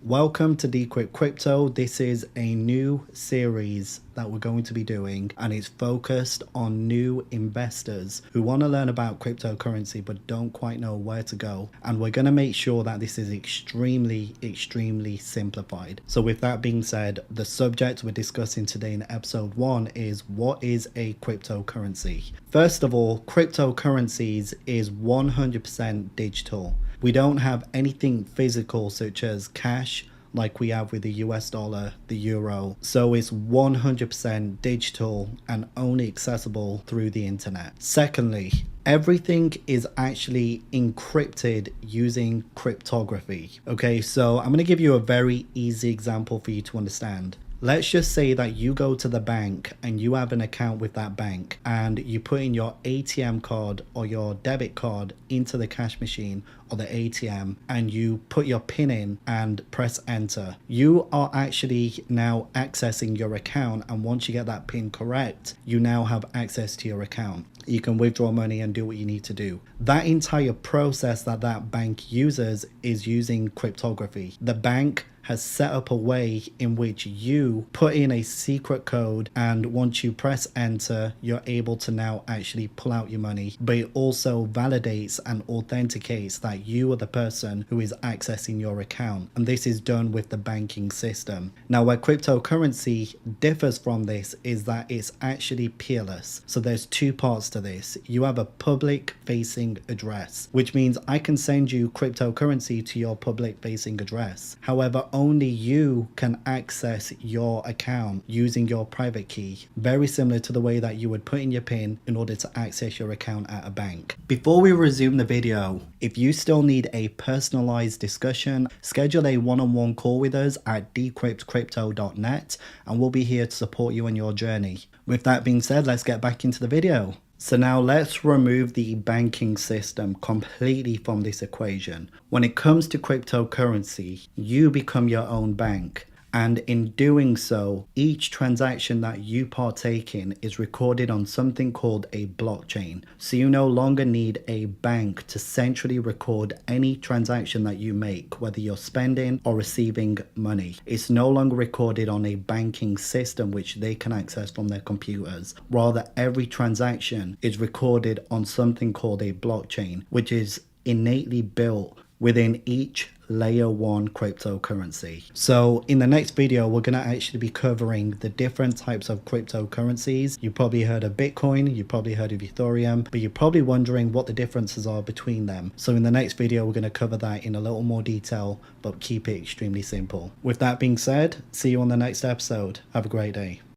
Welcome to Decrypt Crypto. This is a new series that we're going to be doing, and it's focused on new investors who want to learn about cryptocurrency but don't quite know where to go. And we're going to make sure that this is extremely simplified. So with that being said, the subject we're discussing today in episode 1 is what is a cryptocurrency. First of all, cryptocurrencies is 100% digital. We don't have anything physical such as cash like we have with the US dollar, the euro. So it's 100% digital and only accessible through the internet. Secondly, everything is actually encrypted using cryptography. Okay, so I'm going to give you a very easy example for you to understand. Let's just say that you go to the bank and you have an account with that bank and you put in your ATM card or your debit card into the cash machine or the ATM and you put your PIN in and press enter. You are actually now accessing your account, and once you get that PIN correct, you now have access to your account. You can withdraw money and do what you need to do. That entire process that bank uses is using cryptography. The bank has set up a way in which you put in a secret code, and once you press enter, you're able to now actually pull out your money. But it also validates and authenticates that you are the person who is accessing your account, and this is done with the banking system. Now, where cryptocurrency differs from this is that it's actually peerless. So there's two parts to this. You have a public facing address, which means I can send you cryptocurrency to your public facing address. However, only you can access your account using your private key, very similar to the way that you would put in your PIN in order to access your account at a bank. Before we resume the video, if you still need a personalized discussion, schedule a one-on-one call with us at decryptcrypto.net, and we'll be here to support you on your journey. With that being said, let's get back into the video. So now let's remove the banking system completely from this equation. When it comes to cryptocurrency, you become your own bank. And in doing so, each transaction that you partake in is recorded on something called a blockchain. So you no longer need a bank to centrally record any transaction that you make, whether you're spending or receiving money. It's no longer recorded on a banking system which they can access from their computers. Rather, every transaction is recorded on something called a blockchain, which is innately built within each layer 1 cryptocurrency. So in the next video, we're going to actually be covering the different types of cryptocurrencies. You probably heard of Bitcoin, you probably heard of Ethereum, but you're probably wondering what the differences are between them. So in the next video, we're going to cover that in a little more detail, but keep it extremely simple. With that being said, see you on the next episode. Have a great day.